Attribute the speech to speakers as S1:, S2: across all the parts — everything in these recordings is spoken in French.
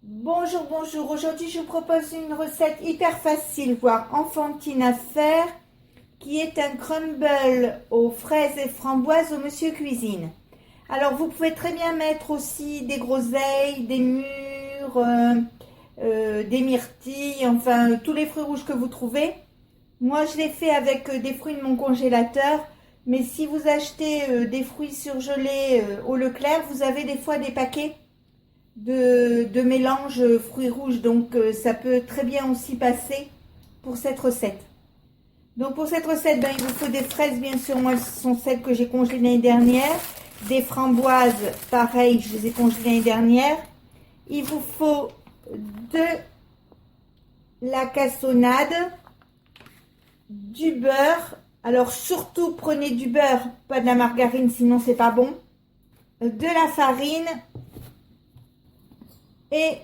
S1: Bonjour, bonjour. Aujourd'hui, je vous propose une recette hyper facile, voire enfantine à faire, qui est un crumble aux fraises et framboises au Monsieur Cuisine. Alors, vous pouvez très bien mettre aussi des groseilles, des mûres, des myrtilles, enfin, tous les fruits rouges que vous trouvez. Moi, je l'ai fait avec des fruits de mon congélateur, mais si vous achetez des fruits surgelés au Leclerc, vous avez des fois des paquets de mélange fruits rouges, donc ça peut très bien aussi passer pour cette recette. Donc pour cette recette, il vous faut des fraises, bien sûr, moi ce sont celles que j'ai congelées l'année dernière, des framboises, pareil, je les ai congelées l'année dernière. Il vous faut de la cassonade, du beurre, alors surtout prenez du beurre, pas de la margarine, sinon c'est pas bon, de la farine et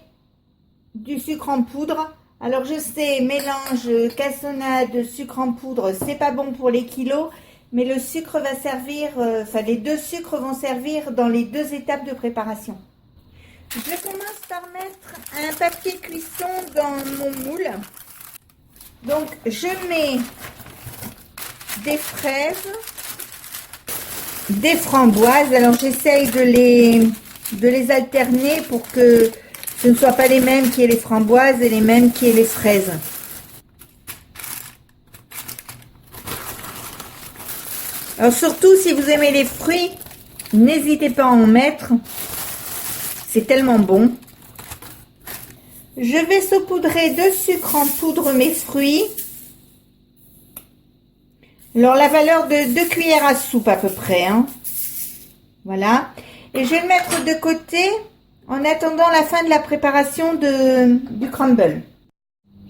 S1: du sucre en poudre. Alors je sais, mélange cassonade, sucre en poudre, c'est pas bon pour les kilos, mais le sucre va servir, enfin les deux sucres vont servir dans les deux étapes de préparation. Je commence par mettre un papier cuisson dans mon moule. Donc je mets des fraises, des framboises. Alors j'essaye de les alterner pour que ce ne soit pas les mêmes qui aient les framboises et les mêmes qui aient les fraises. Alors surtout si vous aimez les fruits, n'hésitez pas à en mettre. C'est tellement bon. Je vais saupoudrer de sucre en poudre mes fruits. Alors la valeur de 2 cuillères à soupe à peu près. Voilà. Et je vais le mettre de côté en attendant la fin de la préparation du crumble.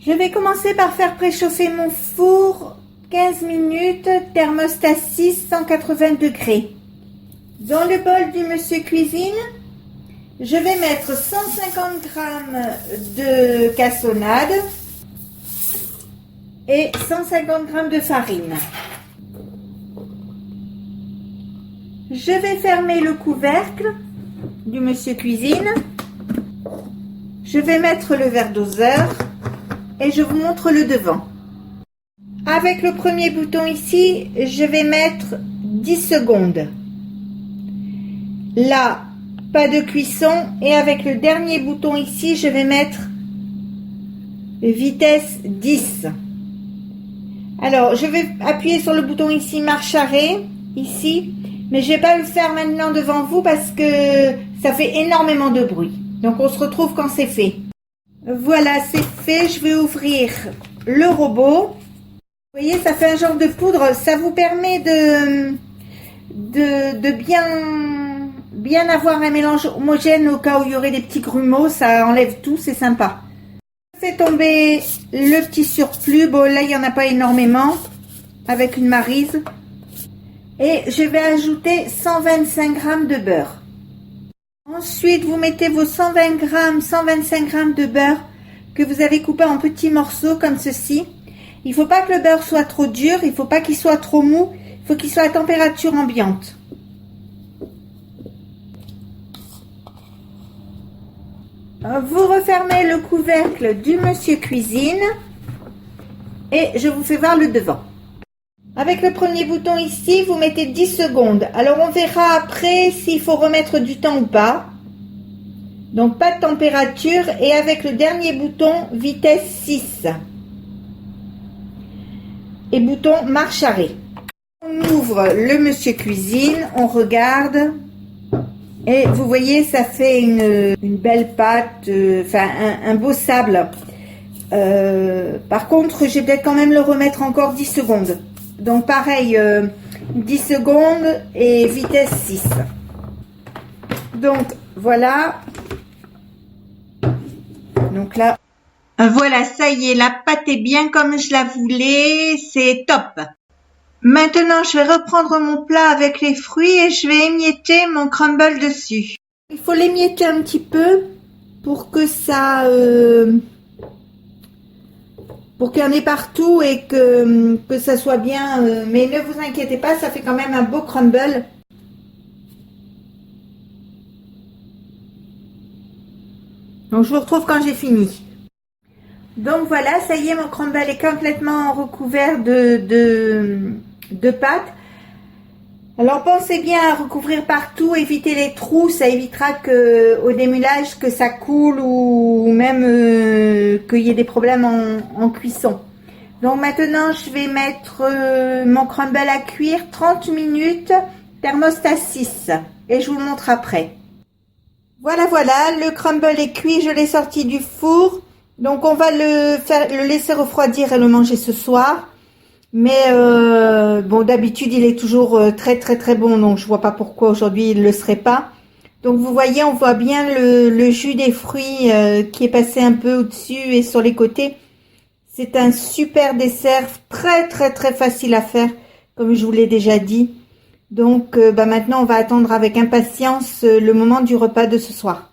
S1: Je vais commencer par faire préchauffer mon four 15 minutes, thermostat 6, 180 degrés. Dans le bol du Monsieur Cuisine, je vais mettre 150 g de cassonade et 150 g de farine. Je vais fermer le couvercle du Monsieur Cuisine. Je vais mettre le verre doseur et je vous montre le devant. Avec le premier bouton ici, je vais mettre 10 secondes. Là, pas de cuisson. Et avec le dernier bouton ici, je vais mettre vitesse 10. Alors, je vais appuyer sur le bouton ici, marche arrêt, ici. Mais je ne vais pas le faire maintenant devant vous parce que ça fait énormément de bruit. Donc, on se retrouve quand c'est fait. Voilà, c'est fait. Je vais ouvrir le robot. Vous voyez, ça fait un genre de poudre. Ça vous permet de bien avoir un mélange homogène au cas où il y aurait des petits grumeaux. Ça enlève tout, c'est sympa. Je fais tomber le petit surplus. Bon, là, il n'y en a pas énormément avec une maryse. Et je vais ajouter 125 g de beurre. Ensuite, vous mettez vos 125 g de beurre que vous avez coupé en petits morceaux comme ceci. Il ne faut pas que le beurre soit trop dur, il ne faut pas qu'il soit trop mou, il faut qu'il soit à température ambiante. Vous refermez le couvercle du Monsieur Cuisine et je vous fais voir le devant. Avec le premier bouton ici, vous mettez 10 secondes. Alors, on verra après s'il faut remettre du temps ou pas. Donc, pas de température. Et avec le dernier bouton, vitesse 6. Et bouton marche arrêt. On ouvre le Monsieur Cuisine, on regarde. Et vous voyez, ça fait une belle pâte, enfin un beau sable. Par contre, je vais peut-être quand même le remettre encore 10 secondes. Donc pareil, 10 secondes et vitesse 6. Donc voilà. Donc là, voilà, ça y est, la pâte est bien comme je la voulais, c'est top. Maintenant, je vais reprendre mon plat avec les fruits et je vais émietter mon crumble dessus. Il faut l'émietter un petit peu pour que ça... pour qu'il y en ait partout et que ça soit bien. Mais ne vous inquiétez pas, ça fait quand même un beau crumble. Donc je vous retrouve quand j'ai fini. Donc voilà, ça y est, mon crumble est complètement recouvert de pâte. Alors pensez bien à recouvrir partout, évitez les trous, ça évitera que au démoulage que ça coule ou même qu'il y ait des problèmes en cuisson. Donc maintenant je vais mettre mon crumble à cuire 30 minutes, thermostat 6 et je vous le montre après. Voilà, le crumble est cuit, je l'ai sorti du four. Donc on va le laisser refroidir et le manger ce soir. Mais bon, d'habitude il est toujours très bon, donc je vois pas pourquoi aujourd'hui il le serait pas. Donc vous voyez, on voit bien le jus des fruits qui est passé un peu au-dessus et sur les côtés. C'est un super dessert, très facile à faire, comme je vous l'ai déjà dit. Donc maintenant on va attendre avec impatience le moment du repas de ce soir.